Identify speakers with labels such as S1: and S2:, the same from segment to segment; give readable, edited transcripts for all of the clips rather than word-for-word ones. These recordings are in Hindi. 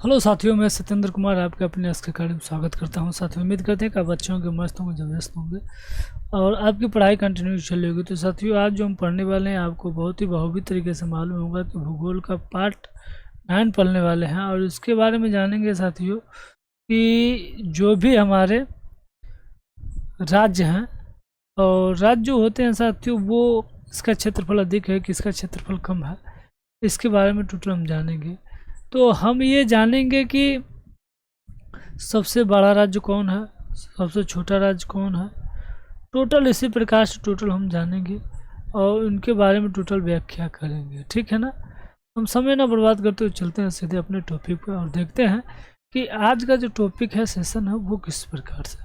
S1: हेलो साथियों, मैं सत्येंद्र कुमार आपके अपने एस के अकेडमी में स्वागत करता हूं। साथियों, उम्मीद करते हैं कि आप अच्छे होंगे, मस्त होंगे, जबरदस्त होंगे और आपकी पढ़ाई कंटिन्यू चल रही होगी। तो साथियों, आज जो हम पढ़ने वाले हैं आपको बहुत ही बखूबी तरीके से मालूम होगा कि भूगोल का पार्ट 9 पढ़ने वाले हैं और इसके बारे में जानेंगे साथियों कि जो भी हमारे राज्य हैं और राज्य जो होते हैं साथियों, वो इसका क्षेत्रफल अधिक है कि इसका क्षेत्रफल कम है, इसके बारे में टोटल हम जानेंगे। तो हम ये जानेंगे कि सबसे बड़ा राज्य कौन है, सबसे छोटा राज्य कौन है, टोटल इसी प्रकार से टोटल हम जानेंगे और उनके बारे में टोटल व्याख्या करेंगे। ठीक है ना। हम समय ना बर्बाद करते हुए चलते हैं सीधे अपने टॉपिक पर और देखते हैं कि आज का जो टॉपिक है, सेशन है, वो किस प्रकार से।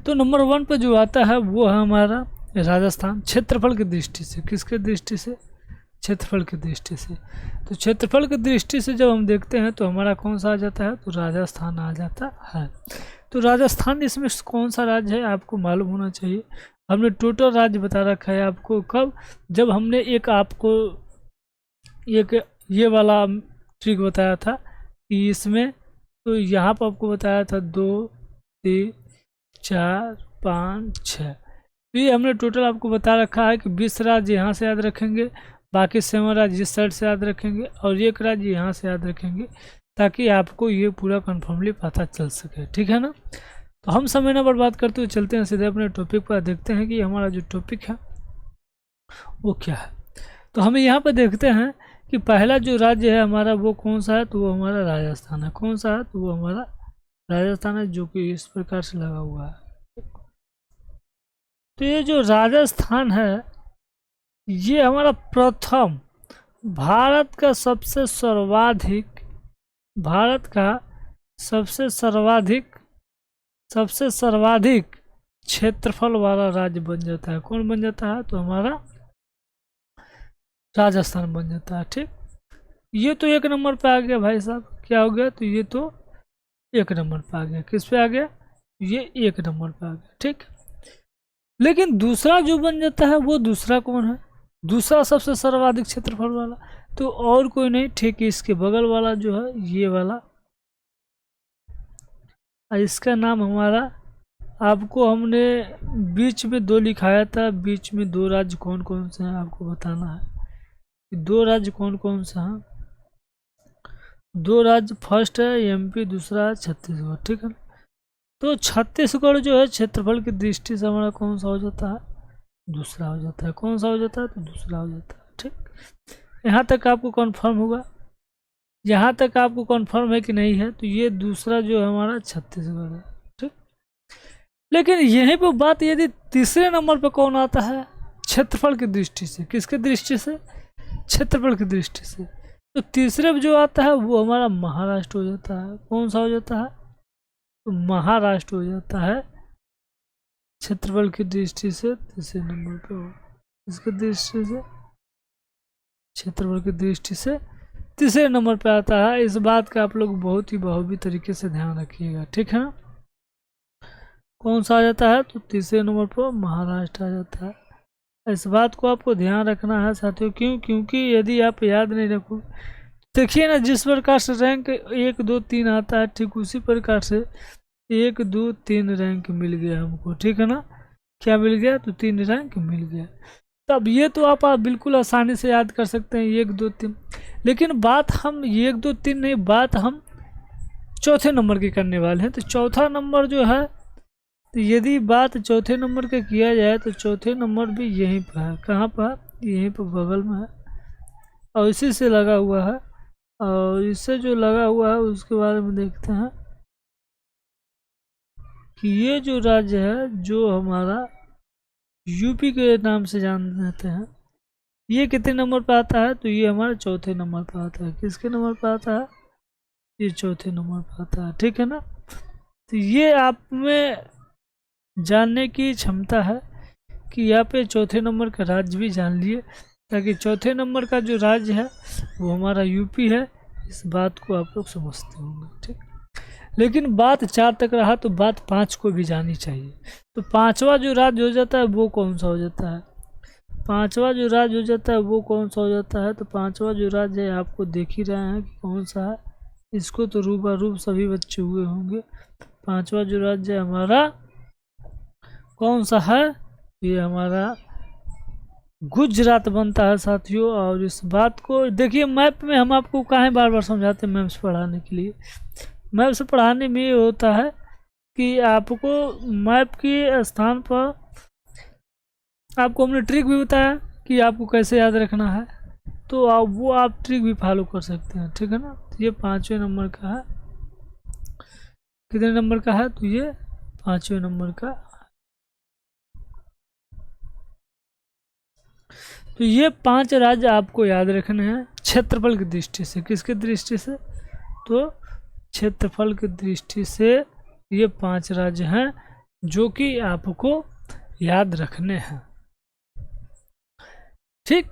S1: तो नंबर 1 पर जो आता है वो है हमारा राजस्थान, क्षेत्रफल की दृष्टि से। किसके दृष्टि से? क्षेत्रफल की दृष्टि से। तो क्षेत्रफल की दृष्टि से जब हम देखते हैं तो हमारा कौन सा आ जाता है? तो राजस्थान आ जाता है। तो राजस्थान इसमें कौन सा राज्य है आपको मालूम होना चाहिए। हमने टोटल राज्य बता रखा है आपको कब, जब हमने एक आपको एक ये वाला ट्रिक बताया था कि इसमें, तो यहाँ पर आपको बताया था 2 3 4 5 6। तो ये हमने टोटल आपको बता रखा है कि 20 राज्य यहाँ से याद रखेंगे, बाकी 7 राज्य इस साइड से याद रखेंगे और एक राज्य यहाँ से याद रखेंगे, ताकि आपको ये पूरा कन्फर्मली पता चल सके। ठीक है ना। तो हम समय ना बर्बाद करते हुए चलते हैं सीधे अपने टॉपिक पर, देखते हैं कि हमारा जो टॉपिक है वो क्या है। तो हमें यहाँ पर देखते हैं कि पहला जो राज्य है हमारा वो कौन सा है? तो वो हमारा राजस्थान है। कौन सा है? तो वो हमारा राजस्थान है, जो कि इस प्रकार से लगा हुआ है। तो ये जो राजस्थान है ये हमारा प्रथम भारत का सबसे सर्वाधिक क्षेत्रफल वाला राज्य बन जाता है। कौन बन जाता है? तो हमारा राजस्थान बन जाता है। ठीक, ये तो 1 नंबर पे आ गया भाई साहब। क्या हो गया? तो ये तो 1 नंबर पे आ गया। किस पे आ गया? ये 1 नंबर पे आ गया। ठीक, लेकिन दूसरा जो बन जाता है वो दूसरा कौन है? दूसरा सबसे सर्वाधिक क्षेत्रफल वाला तो और कोई नहीं, ठीक है, इसके बगल वाला जो है ये वाला, इसका नाम हमारा, आपको हमने बीच में 2 लिखाया था। बीच में 2 राज्य कौन कौन से हैं आपको बताना है कि 2 राज्य कौन कौन से हैं। 2 राज्य, फर्स्ट है एमपी, दूसरा है छत्तीसगढ़। ठीक है। तो छत्तीसगढ़ जो है क्षेत्रफल की दृष्टि से हमारा कौन सा हो जाता है? दूसरा हो जाता है। कौन सा हो जाता है? तो दूसरा हो जाता है। ठीक, यहाँ तक आपको कंफर्म होगा, यहाँ तक आपको कंफर्म है कि नहीं है? तो ये दूसरा जो है हमारा छत्तीसगढ़ है। ठीक, लेकिन यहीं पर बात, यदि तीसरे नंबर पर कौन आता है क्षेत्रफल की दृष्टि से? किसके दृष्टि से? क्षेत्रफल की दृष्टि से। तो तीसरे पे जो आता है वो हमारा महाराष्ट्र हो जाता है। कौन सा हो जाता है? तो महाराष्ट्र हो जाता है क्षेत्रफल की दृष्टि से तीसरे नंबर पे हो। इसकी दृष्टि से, क्षेत्रफल की दृष्टि से तीसरे नंबर पे आता है। इस बात का आप लोग बहुत ही बखूबी तरीके से ध्यान रखिएगा। ठीक है ना। कौन सा आ जाता है? तो तीसरे नंबर पर महाराष्ट्र आ जाता है। इस बात को आपको ध्यान रखना है साथियों। क्यों? क्योंकि यदि आप याद नहीं रखो, देखिए ना, जिस प्रकार से रैंक 1 2 3 आता है, ठीक उसी प्रकार से 1 2 3 रैंक मिल गया हमको। ठीक है ना। क्या मिल गया? तो 3 रैंक मिल गया। तब ये तो आप बिल्कुल आसानी से याद कर सकते हैं 1 2 3। लेकिन बात हम 1 2 3 नहीं, बात हम चौथे नंबर की करने वाले हैं। तो चौथा नंबर जो है, तो यदि बात चौथे नंबर का किया जाए तो चौथे नंबर भी यहीं पर है। कहाँ पर? यहीं पर बगल में है और इसी से लगा हुआ है। और इससे जो लगा हुआ है उसके बारे में देखते हैं कि ये जो राज्य है जो हमारा यूपी के नाम से जानते हैं, ये कितने नंबर पर आता है? तो ये हमारा चौथे नंबर पर आता है। किसके नंबर पर आता है? ये चौथे नंबर पर आता है। ठीक है ना। तो ये आप में जानने की क्षमता है कि यहाँ पे चौथे नंबर का राज्य भी जान लिए, ताकि चौथे नंबर का जो राज्य है वो हमारा यूपी है। इस बात को आप लोग समझते होंगे। ठीक, लेकिन बात 4 तक रहा तो बात 5 को भी जानी चाहिए। तो 5वां जो राज्य हो जाता है वो कौन सा हो जाता है? 5वां जो राज्य हो जाता है वो कौन सा हो जाता है? तो 5वां जो राज्य है आपको देख ही रहे हैं कि कौन सा है। इसको तो रूप सभी बच्चे हुए होंगे। पांचवा जो राज्य है हमारा कौन सा है, ये हमारा गुजरात बनता है साथियों। और इस बात को देखिए मैप में हम आपको काहे बार बार समझाते हैं मैप्स पढ़ाने के लिए। मैप्स पढ़ाने में ये होता है कि आपको मैप के स्थान पर आपको हमने ट्रिक भी बताया कि आपको कैसे याद रखना है, तो आप ट्रिक भी फॉलो कर सकते हैं, ठीक है ना। तो ये 5वें नंबर का है, कितने नंबर का है, तो ये 5वें नंबर का। तो ये 5 राज्य आपको याद रखने हैं क्षेत्रफल की दृष्टि से। किसकी दृष्टि से, तो क्षेत्रफल की दृष्टि से ये 5 राज्य हैं जो कि आपको याद रखने हैं, ठीक।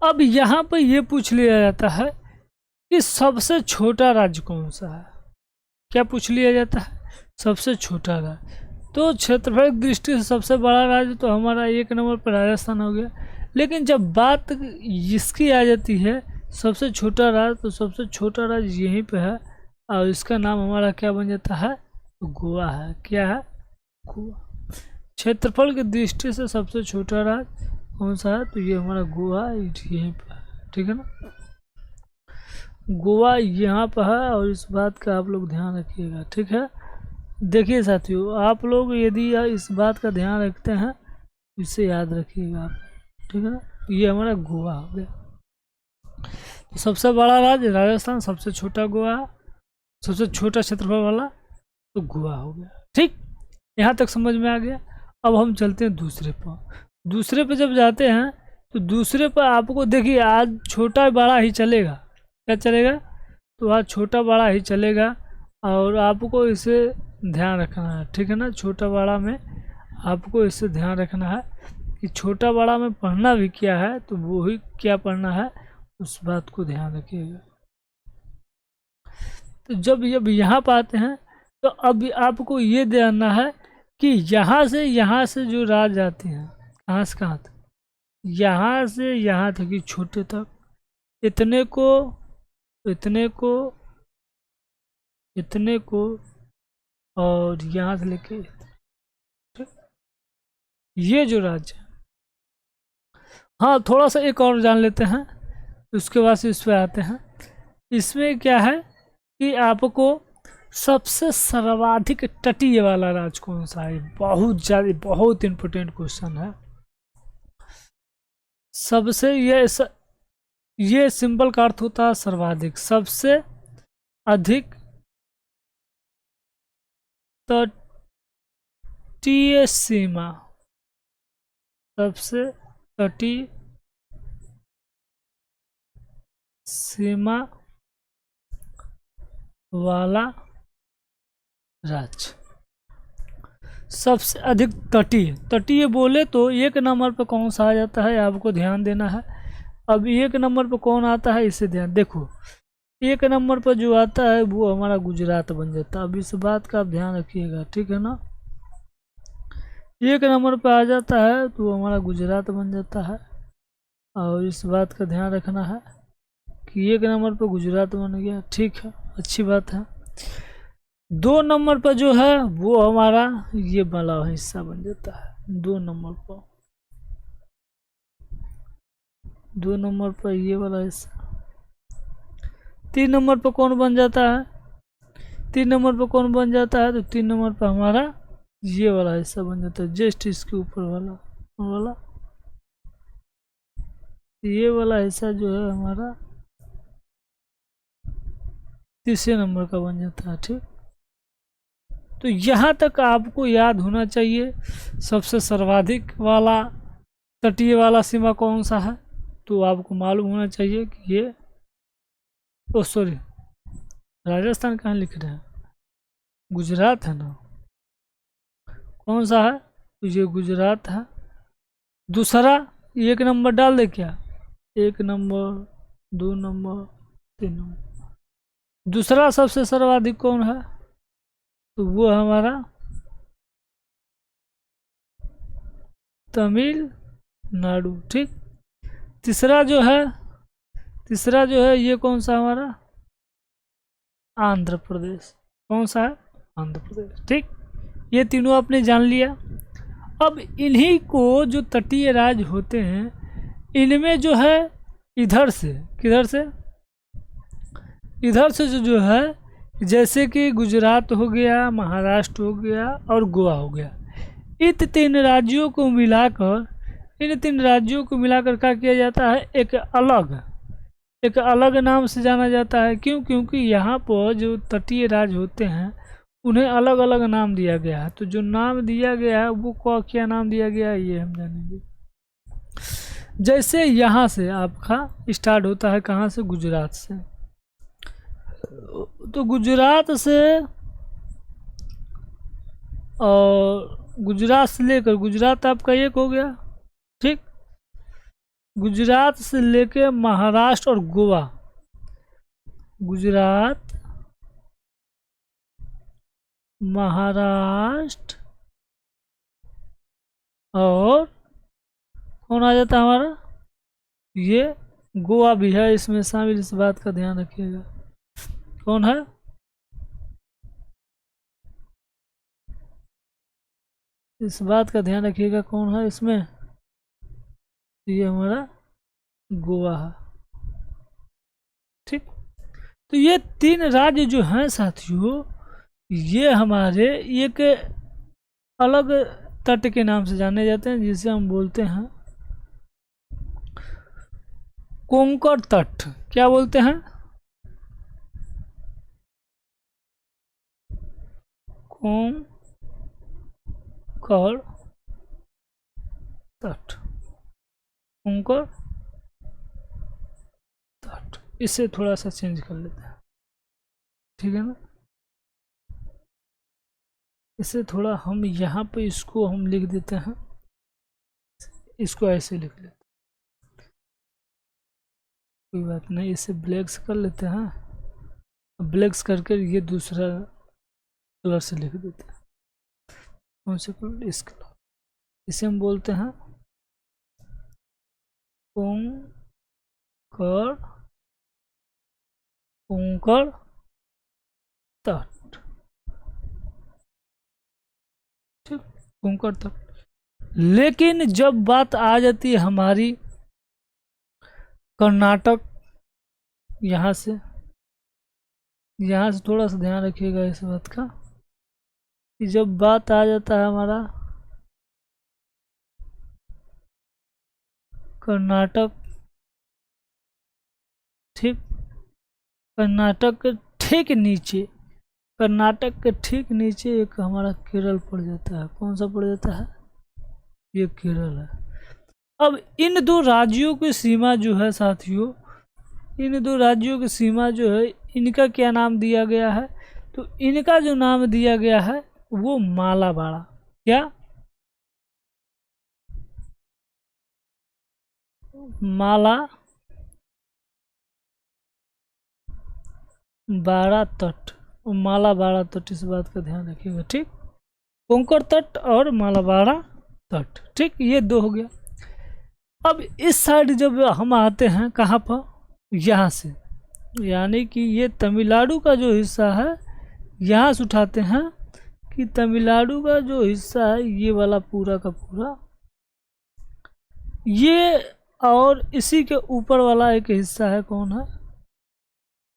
S1: अब यहाँ पर ये पूछ लिया जाता है कि सबसे छोटा राज्य कौन सा है। क्या पूछ लिया जाता है, सबसे छोटा राज्य। तो क्षेत्रफल की दृष्टि से सबसे बड़ा राज्य तो हमारा 1 नंबर पर राजस्थान हो गया। लेकिन जब बात इसकी आ जाती है सबसे छोटा राज्य, तो सबसे छोटा राज्य यहीं पे है और इसका नाम हमारा क्या बन जाता है, तो गोवा है। क्या है, गोवा। क्षेत्रफल की दृष्टि से सबसे छोटा राज्य कौन सा है, तो ये हमारा गोवा यहीं पर है, ठीक है ना। गोवा यहाँ पर है और इस बात का आप लोग ध्यान रखिएगा, ठीक है। देखिए साथियों, आप लोग यदि इस बात का ध्यान रखते हैं इसे याद रखिएगा आप, ठीक है ना। ये हमारा गोवा हो गया। तो सबसे बड़ा राज्य राजस्थान, सबसे छोटा गोवा, सबसे छोटा क्षेत्रफल वाला तो गोवा हो गया, ठीक। यहाँ तक समझ में आ गया। अब हम चलते हैं दूसरे पर। दूसरे पे जब जाते हैं तो दूसरे पर आपको देखिए आज छोटा बड़ा ही चलेगा। क्या चलेगा, तो आज छोटा बड़ा ही चलेगा और आपको इसे ध्यान रखना है, ठीक है ना। छोटा बड़ा में आपको इससे ध्यान रखना है कि छोटा बड़ा में पढ़ना भी क्या है, तो वो ही क्या पढ़ना है उस बात को ध्यान रखिएगा। तो जब यहाँ पर आते हैं तो अब आपको ये जानना है कि यहाँ से जो राज्य आते हैं, कहाँ से कहाँ तक, यहाँ से यहाँ तक कि छोटे तक, इतने को इतने को इतने को और यहाँ से लेके, ये जो राज्य है। हाँ थोड़ा सा एक और जान लेते हैं, उसके बाद से इस पे आते हैं। इसमें क्या है कि आपको सबसे सर्वाधिक तटीय वाला राज्य कौन सा है, बहुत इंपोर्टेंट क्वेश्चन है। सबसे ये सिंबल का अर्थ होता है सर्वाधिक, सबसे अधिक तटीय सीमा, सबसे तटीय सीमा वाला राज्य, सबसे अधिक तटीय बोले तो 1 नंबर पर कौन सा आ जाता है आपको ध्यान देना है। अब 1 नंबर पर कौन आता है इसे ध्यान देखो। 1 नंबर पर जो आता है वो हमारा गुजरात बन जाता है। अब इस बात का आप ध्यान रखिएगा, ठीक है ना। 1 नंबर पर आ जाता है तो हमारा गुजरात बन जाता है और इस बात का ध्यान रखना है कि 1 नंबर पर गुजरात बन गया, ठीक है, अच्छी बात है। 2 नंबर पर जो है वो हमारा ये वाला हिस्सा बन जाता है। 2 नंबर पर 2 नंबर पर ये वाला हिस्सा। 3 नंबर पर कौन बन जाता है, 3 नंबर पर कौन बन जाता है, तो 3 नंबर पर हमारा ये वाला हिस्सा बन जाता है, जस्ट इसके ऊपर वाला ये वाला हिस्सा जो है हमारा 3 नंबर का बन जाता है, ठीक। तो यहाँ तक आपको याद होना चाहिए सबसे सर्वाधिक वाला तटीय वाला सीमा कौन सा है, तो आपको मालूम होना चाहिए कि ये सॉरी राजस्थान कहाँ लिख रहे हैं, गुजरात है ना, कौन सा है, तो ये गुजरात है। दूसरा 1 नंबर डाल दे क्या, 1 नंबर 2 नंबर 3 नंबर। दूसरा सबसे सर्वाधिक कौन है, तो वो हमारा तमिलनाडु, ठीक। तीसरा जो है ये कौन सा हमारा आंध्र प्रदेश। कौन सा है? आंध्र प्रदेश। ठीक, ये तीनों आपने जान लिया। अब इन्हीं को जो तटीय राज्य होते हैं इनमें जो है इधर से, किधर से? इधर से जो है जैसे कि गुजरात हो गया, महाराष्ट्र हो गया और गोवा हो गया, इन तीन राज्यों को मिलाकर, इन तीन राज्यों को मिलाकर क्या किया जाता है? एक अलग नाम से जाना जाता है। क्यों? क्योंकि यहाँ पर जो तटीय राज्य होते हैं उन्हें अलग अलग नाम दिया गया है। तो जो नाम दिया गया है वो क्या नाम दिया गया है ये हम जानेंगे। जैसे यहाँ से आपका स्टार्ट होता है, कहाँ से? गुजरात से। तो गुजरात से और गुजरात से लेकर, गुजरात आपका एक हो गया, ठीक। गुजरात से लेकर महाराष्ट्र और गोवा, गुजरात, महाराष्ट्र और कौन आ जाता है हमारा? ये गोवा भी है इसमें शामिल, इस बात का ध्यान रखिएगा। कौन है? इस बात का ध्यान रखिएगा कौन है इसमें? ये हमारा गोवा है, ठीक। तो ये तीन राज्य जो हैं साथियों, ये हमारे एक अलग तट के नाम से जाने जाते हैं, जिसे हम बोलते हैं कोंकण तट। क्या बोलते हैं? कोंकण तट, कोंकण तट। इसे थोड़ा सा चेंज कर लेते हैं, ठीक है ना। इसे थोड़ा हम यहाँ पे इसको हम लिख देते हैं, इसको ऐसे लिख लेते हैं, कोई बात नहीं। इसे ब्लैक्स कर लेते हैं, ब्लैक्स करके ये दूसरा कलर से लिख देते हैं। कौन से कलर? इस कलर। इसे हम बोलते हैं कोंकण तट, ठीक, कोंकण तट। लेकिन जब बात आ जाती है हमारी कर्नाटक, यहाँ से थोड़ा सा ध्यान रखिएगा इस बात का कि जब बात आ जाता है हमारा कर्नाटक, ठीक, कर्नाटक के ठीक नीचे, कर्नाटक के ठीक नीचे एक हमारा केरल पड़ जाता है। कौन सा पड़ जाता है? ये केरल है। अब इन दो राज्यों की सीमा जो है साथियों, इन दो राज्यों की सीमा जो है, इनका क्या नाम दिया गया है? तो इनका जो नाम दिया गया है वो मालाबाड़ा। क्या? मालाबाड़ा तट, मालाबाड़ा तट, इस बात का ध्यान रखिएगा, ठीक। कोंकण तट और मालाबाड़ा तट, ठीक, ये दो हो गया। अब इस साइड जब हम आते हैं, कहाँ पर? यहाँ से, यानी कि ये तमिलनाडु का जो हिस्सा है, यहाँ से उठाते हैं कि तमिलनाडु का जो हिस्सा है ये वाला पूरा का पूरा, ये और इसी के ऊपर वाला एक हिस्सा है। कौन है?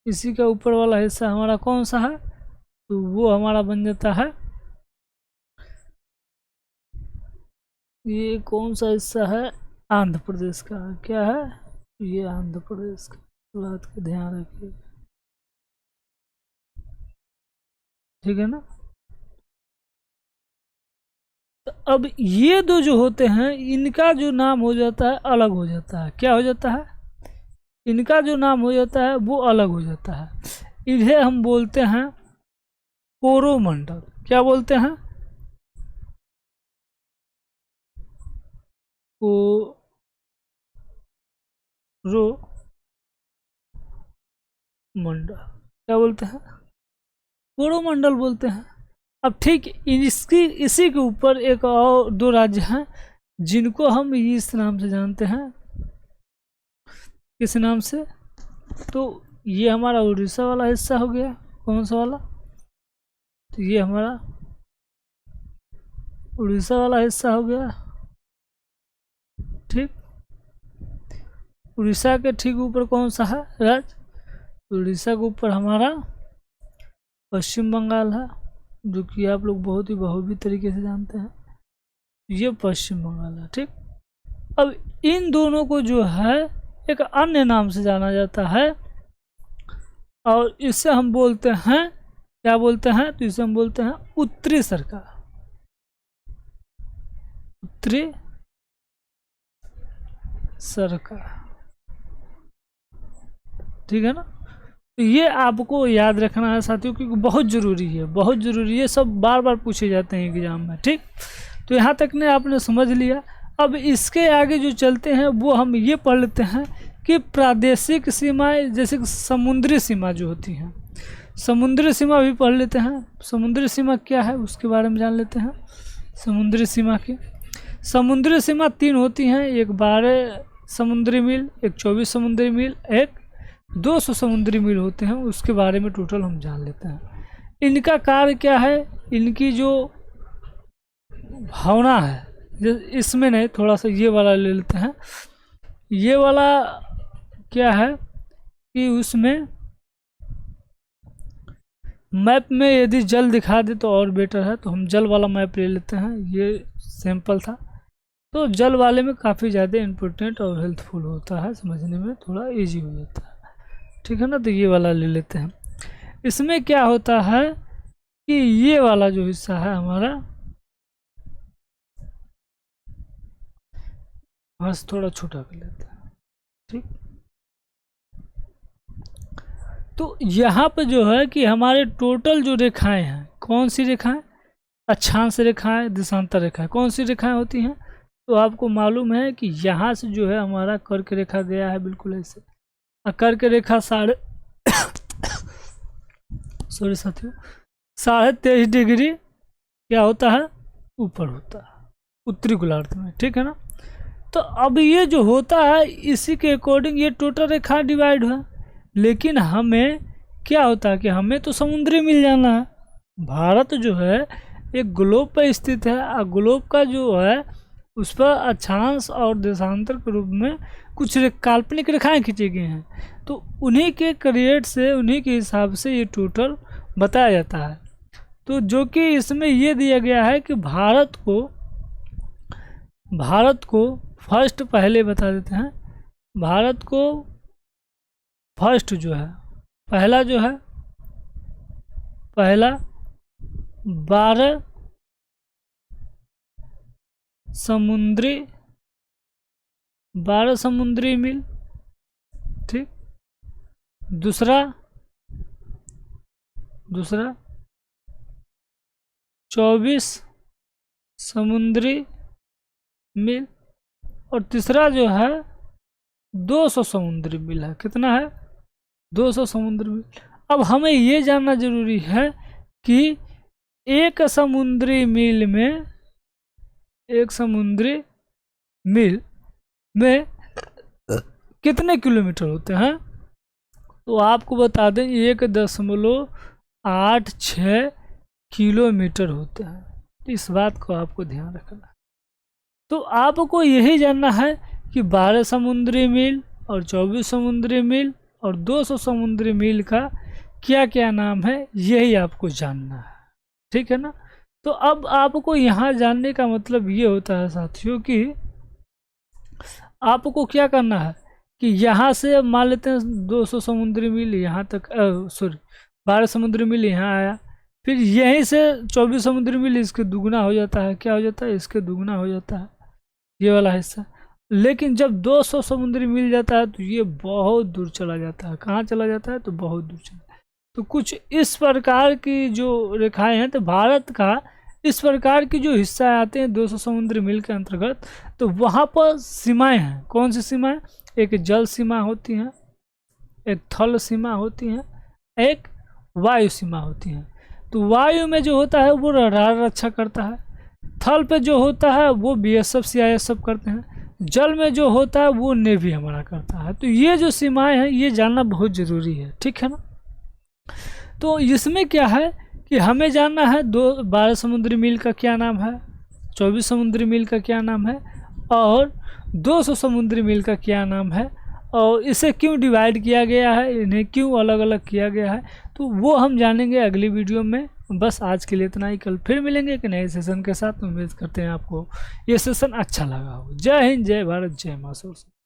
S1: इसी का ऊपर वाला हिस्सा हमारा कौन सा है? तो वो हमारा बन जाता है, ये कौन सा हिस्सा है? आंध्र प्रदेश का। क्या है? ये आंध्र प्रदेश का, बात का ध्यान रखिए, ठीक है ना। तो अब ये दो जो होते हैं इनका जो नाम हो जाता है अलग हो जाता है। क्या हो जाता है? इनका जो नाम हो जाता है वो अलग हो जाता है। इन्हें हम बोलते हैं कोरोमंडल। क्या बोलते हैं? कोरोमंडल क्या बोलते हैं? कोरोमंडल बोलते हैं। अब ठीक इसी के ऊपर एक और दो राज्य हैं जिनको हम इस नाम से जानते हैं। किस नाम से? तो ये हमारा उड़ीसा वाला हिस्सा हो गया, कौन सा वाला, तो ये हमारा उड़ीसा वाला हिस्सा हो गया। ठीक, उड़ीसा के ठीक ऊपर कौन सा है राज्य, उड़ीसा के ऊपर हमारा पश्चिम बंगाल है, जो कि आप लोग बहुत ही बखूबी तरीके से जानते हैं, ये पश्चिम बंगाल है। ठीक, अब इन दोनों को जो है एक अन्य नाम से जाना जाता है, और इसे हम बोलते हैं, क्या बोलते हैं, तो इसे हम बोलते हैं उत्तरी सरकार, उत्तरी सरकार। ठीक है ना, तो ये आपको याद रखना है साथियों, क्योंकि बहुत ज़रूरी है, बहुत ज़रूरी है, सब बार बार पूछे जाते हैं एग्जाम में। ठीक, तो यहाँ तक ने आपने समझ लिया। अब इसके आगे जो चलते हैं वो हम ये पढ़ लेते हैं कि प्रादेशिक सीमाएं, जैसे कि समुद्री सीमा जो होती हैं, समुद्री सीमा भी पढ़ लेते हैं। समुद्री सीमा क्या है उसके बारे में जान लेते हैं। समुद्री सीमा की, समुद्री सीमा 3 होती हैं, एक 12 समुद्री मील, एक 24 समुद्री मील, एक 200 समुद्री मील होते हैं। उसके बारे में टोटल हम जान लेते हैं। इनका कार्य क्या है, इनकी जो भावना है, इसमें नहीं, थोड़ा सा ये वाला ले लेते हैं। ये वाला क्या है कि उसमें मैप में यदि जल दिखा दे तो और बेटर है, तो हम जल वाला मैप ले लेते हैं। ये सैंपल था, तो जल वाले में काफ़ी ज़्यादा इम्पोर्टेंट और हेल्पफुल होता है, समझने में थोड़ा इजी हो जाता है। ठीक है ना, तो ये वाला ले लेते हैं। इसमें क्या होता है कि ये वाला जो हिस्सा है हमारा, बस थोड़ा छोटा कर लेते हैं। ठीक, तो यहाँ पे जो है कि हमारे टोटल जो रेखाएं हैं, कौन सी रेखाएं, अक्षांश रेखाएं, देशांतर रेखाएं, कौन सी रेखाएं होती हैं, तो आपको मालूम है कि यहाँ से जो है हमारा कर्क रेखा गया है, बिल्कुल ऐसे। कर्क रेखा सॉरी साथियों, 23.5 डिग्री क्या होता है, ऊपर होता है उत्तरी गोलार्ध में। ठीक है ना, तो अब ये जो होता है इसी के अकॉर्डिंग ये टोटल रेखा डिवाइड है। लेकिन हमें क्या होता है कि हमें तो समुद्री मिल जाना है। भारत जो है एक ग्लोब पर स्थित है, और ग्लोब का जो है उस पर अक्षांश और देशांतर के रूप में कुछ काल्पनिक रेखाएं खींची गई हैं, तो उन्हीं के क्रिएट से, उन्हीं के हिसाब से ये टोटल बताया जाता है। तो जो कि इसमें ये दिया गया है कि भारत को फर्स्ट पहले बता देते हैं। भारत को फर्स्ट जो है, पहला जो है, पहला 12 समुद्री मील। ठीक, दूसरा 24 समुद्री मील, और तीसरा जो है 200 समुद्री मील है। कितना है, 200 समुद्री मील। अब हमें ये जानना जरूरी है कि एक समुद्री मील में कितने किलोमीटर होते हैं, तो आपको बता दें 1.86 किलोमीटर होते हैं। इस बात को आपको ध्यान रखना है। तो आपको यही जानना है कि 12 समुद्री मील और 24 समुद्री मील और 200 समुद्री मील का क्या क्या नाम है, यही आपको जानना है। ठीक है ना, तो अब आपको यहाँ जानने का मतलब ये होता है साथियों कि आपको क्या करना है कि यहाँ से मान लेते हैं 200 समुद्री मील यहाँ तक, 12 समुद्री मील यहाँ आया, फिर यहीं से 24 समुद्री मील इसके दुगना हो जाता है। क्या हो जाता है, इसके दुगना हो जाता है ये वाला हिस्सा। लेकिन जब 200 समुद्री मील जाता है तो ये बहुत दूर चला जाता है। कहाँ चला जाता है, तो बहुत दूर चला। तो कुछ इस प्रकार की जो रेखाएं हैं, तो भारत का इस प्रकार की जो हिस्सा आते हैं 200 समुद्री मील के अंतर्गत, तो वहाँ पर सीमाएं हैं। कौन सी सीमाएं, एक जल सीमा होती है, एक थल सीमा होती है, एक वायु सीमा होती है। तो वायु में जो होता है वो रडार रक्षा करता है, थल पे जो होता है वो BSF CISF करते हैं, जल में जो होता है वो नेवी हमारा करता है। तो ये जो सीमाएं हैं ये जानना बहुत ज़रूरी है। ठीक है ना, तो इसमें क्या है कि हमें जानना है 12 समुद्री मील का क्या नाम है, 24 समुद्री मील का क्या नाम है, और 200 समुद्री मील का क्या नाम है, और इसे क्यों डिवाइड किया गया है, इन्हें क्यों अलग अलग किया गया है। तो वो हम जानेंगे अगली वीडियो में। बस आज के लिए इतना ही, कल फिर मिलेंगे एक नए सेशन के साथ। उम्मीद करते हैं आपको ये सेशन अच्छा लगा हो। जय हिंद, जय भारत, जय मां सरस्वती।